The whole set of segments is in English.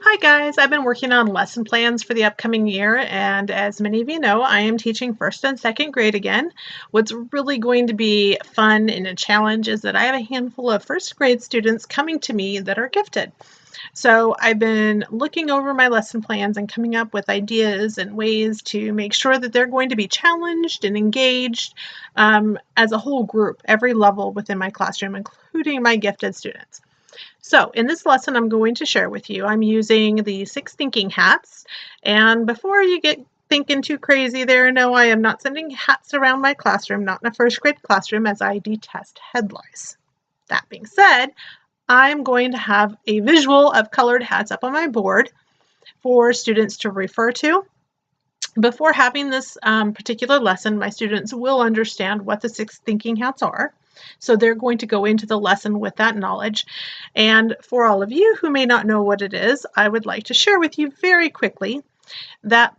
Hi guys, I've been working on lesson plans for the upcoming year, and as many of you know, I am teaching first and second grade again. What's really going to be fun and a challenge is that I have a handful of first grade students coming to me that are gifted. So I've been looking over my lesson plans and coming up with ideas and ways to make sure that they're going to be challenged and engaged as a whole group, every level within my classroom, including my gifted students. So in this lesson, I'm going to share with you, I'm using the 6 thinking hats. And before you get thinking too crazy there, no, I am not sending hats around my classroom, not in a first grade classroom, as I detest head lice. That being said, I'm going to have a visual of colored hats up on my board for students to refer to. Before having this particular lesson, my students will understand what the 6 thinking hats are. So they're going to go into the lesson with that knowledge. And for all of you who may not know what it is, I would like to share with you very quickly that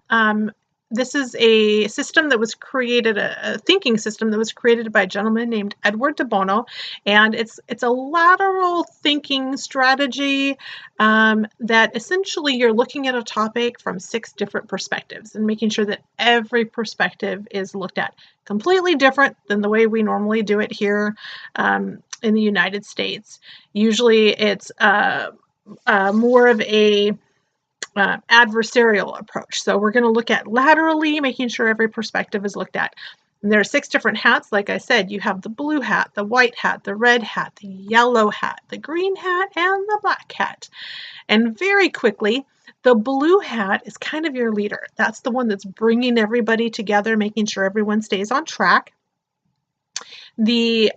this is a system that was created, a thinking system that was created by a gentleman named DeBono, and it's a lateral thinking strategy that essentially you're looking at a topic from 6 different perspectives and making sure that every perspective is looked at. Completely different than the way we normally do it here in the United States. Usually it's more of a adversarial approach. So we're going to look at laterally, making sure every perspective is looked at. And there are 6 different hats. Like I said, you have the blue hat, the white hat, the red hat, the yellow hat, the green hat, and the black hat. And very quickly, the blue hat is kind of your leader. That's the one that's bringing everybody together, making sure everyone stays on track. The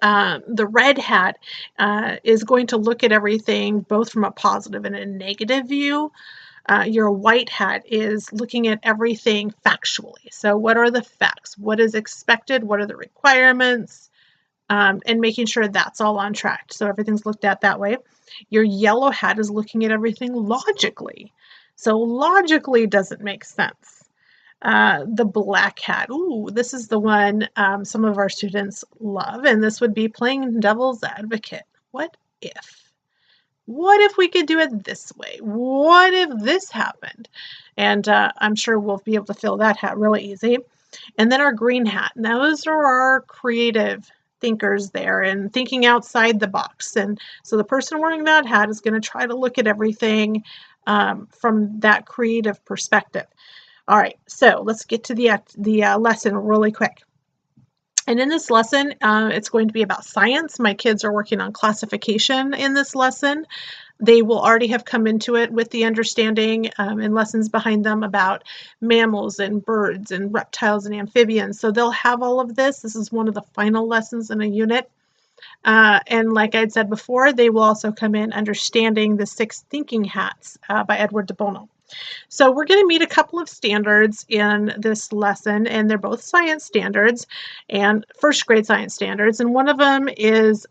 red hat is going to look at everything both from a positive and a negative view. Your white hat is looking at everything factually. So what are the facts? What is expected? What are the requirements? And making sure that's all on track. So everything's looked at that way. Your yellow hat is looking at everything logically. So logically doesn't make sense. The black hat, ooh, this is the one some of our students love, and this would be playing devil's advocate. What if? What if we could do it this way? What if this happened? And I'm sure we'll be able to fill that hat really easy. And then our green hat. Now, those are our creative thinkers there and thinking outside the box. And so the person wearing that hat is going to try to look at everything from that creative perspective. All right, so let's get to the lesson really quick. And in this lesson, it's going to be about science. My kids are working on classification in this lesson. They will already have come into it with the understanding and lessons behind them about mammals and birds and reptiles and amphibians. So they'll have all of this. This is one of the final lessons in a unit. And like I'd said before, they will also come in understanding the 6 thinking hats by DeBono. So we're going to meet a couple of standards in this lesson, and they're both science standards and first grade science standards. And one of them is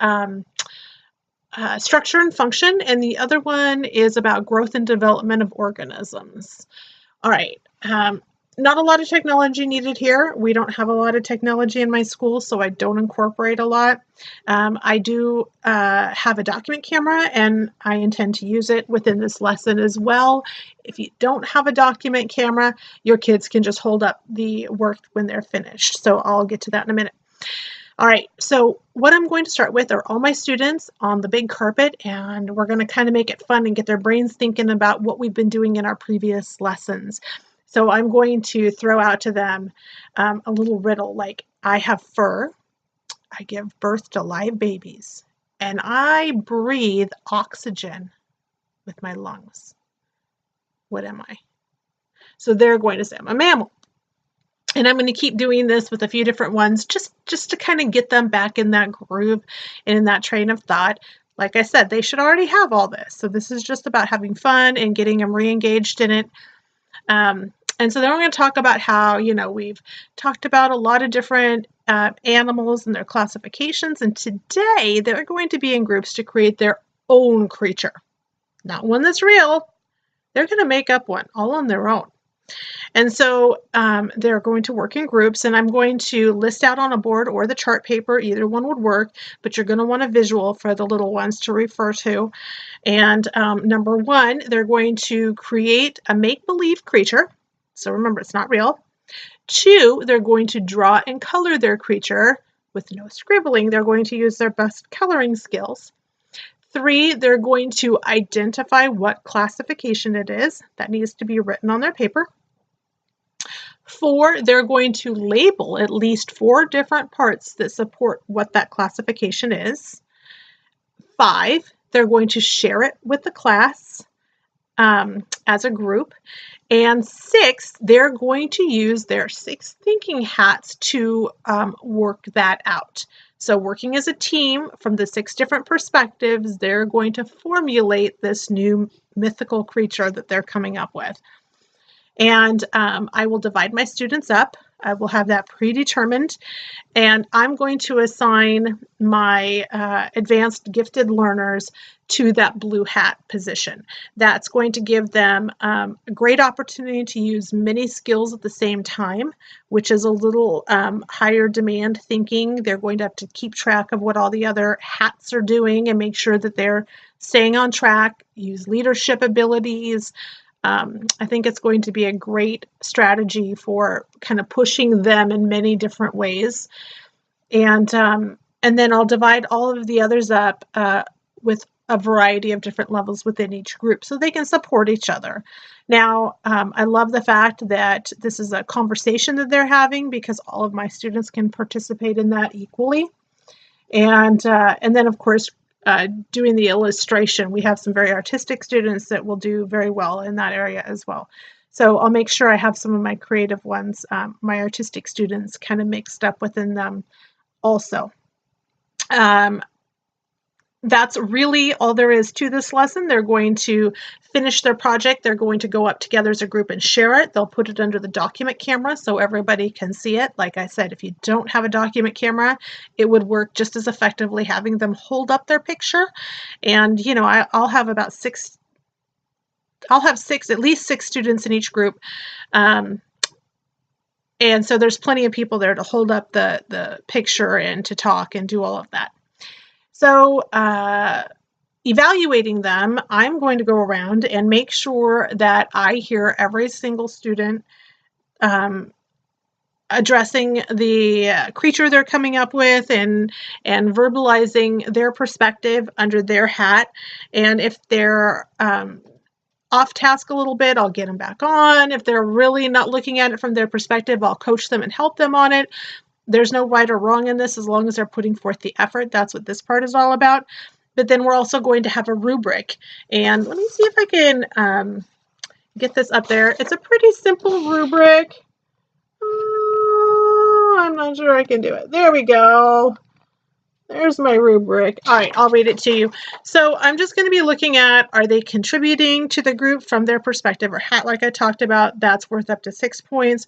structure and function, and the other one is about growth and development of organisms. All right. Not a lot of technology needed here. We don't have a lot of technology in my school, so I don't incorporate a lot. I do have a document camera, and I intend to use it within this lesson as well. If you don't have a document camera, your kids can just hold up the work when they're finished. So I'll get to that in a minute. All right, so what I'm going to start with are all my students on the big carpet, and we're going to kind of make it fun and get their brains thinking about what we've been doing in our previous lessons. So I'm going to throw out to them a little riddle like, I have fur, I give birth to live babies, and I breathe oxygen with my lungs. What am I? So they're going to say, I'm a mammal. And I'm going to keep doing this with a few different ones just to kind of get them back in that groove and in that train of thought. Like I said, they should already have all this. So this is just about having fun and getting them re-engaged in it. And so then we're going to talk about how, we've talked about a lot of different animals and their classifications. And today they're going to be in groups to create their own creature. Not one that's real. They're going to make up one all on their own. And so they're going to work in groups, and I'm going to list out on a board or the chart paper. Either one would work, but you're going to want a visual for the little ones to refer to. And number one, they're going to create a make-believe creature. So remember, it's not real. 2, they're going to draw and color their creature with no scribbling. They're going to use their best coloring skills. 3, they're going to identify what classification it is. That needs to be written on their paper. 4, they're going to label at least 4 different parts that support what that classification is. 5, they're going to share it with the class as a group. And 6, they're going to use their 6 thinking hats to work that out. So working as a team from the 6 different perspectives, they're going to formulate this new mythical creature that they're coming up with. And I will divide my students up. I will have that predetermined, and I'm going to assign my advanced gifted learners to that blue hat position. That's going to give them a great opportunity to use many skills at the same time, which is a little higher demand thinking. They're going to have to keep track of what all the other hats are doing and make sure that they're staying on track, use leadership abilities. I think it's going to be a great strategy for kind of pushing them in many different ways. And then I'll divide all of the others up with a variety of different levels within each group so they can support each other. Now, I love the fact that this is a conversation that they're having because all of my students can participate in that equally. And then, of course, doing the illustration. We have some very artistic students that will do very well in that area as well. So I'll make sure I have some of my creative ones, my artistic students, kind of mixed up within them also. That's really all there is to this lesson. They're going to finish their project. They're going to go up together as a group and share it. They'll put it under the document camera so everybody can see it. Like I said, if you don't have a document camera, it would work just as effectively having them hold up their picture. And, you know, I'll have about at least six students in each group. And so there's plenty of people there to hold up the picture and to talk and do all of that. So evaluating them, I'm going to go around and make sure that I hear every single student addressing the creature they're coming up with and verbalizing their perspective under their hat. And if they're off task a little bit, I'll get them back on. If they're really not looking at it from their perspective, I'll coach them and help them on it. There's no right or wrong in this as long as they're putting forth the effort. That's what this part is all about. But then we're also going to have a rubric. And let me see if I can get this up there. It's a pretty simple rubric. I'm not sure I can do it. There we go. There's my rubric. All right, I'll read it to you. So I'm just going to be looking at, are they contributing to the group from their perspective or hat like I talked about? That's worth up to 6 points.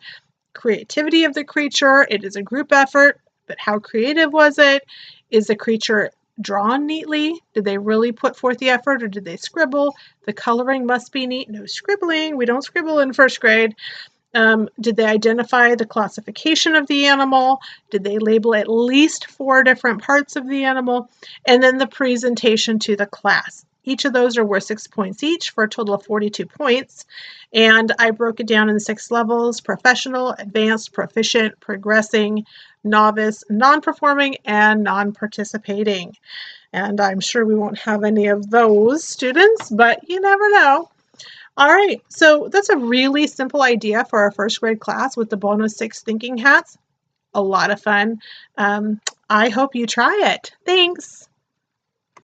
Creativity of the creature, it is a group effort, but how creative was it? Is the creature drawn neatly? Did they really put forth the effort or did they scribble? The coloring must be neat. No scribbling. We don't scribble in first grade. Did they identify the classification of the animal? Did they label at least 4 different parts of the animal? And then the presentation to the class. Each of those are worth 6 points each for a total of 42 points. And I broke it down in 6 levels: professional, advanced, proficient, progressing, novice, non-performing, and non-participating. And I'm sure we won't have any of those students, but you never know. All right, so that's a really simple idea for our first grade class with the DeBono's 6 thinking hats. A lot of fun. I hope you try it. Thanks.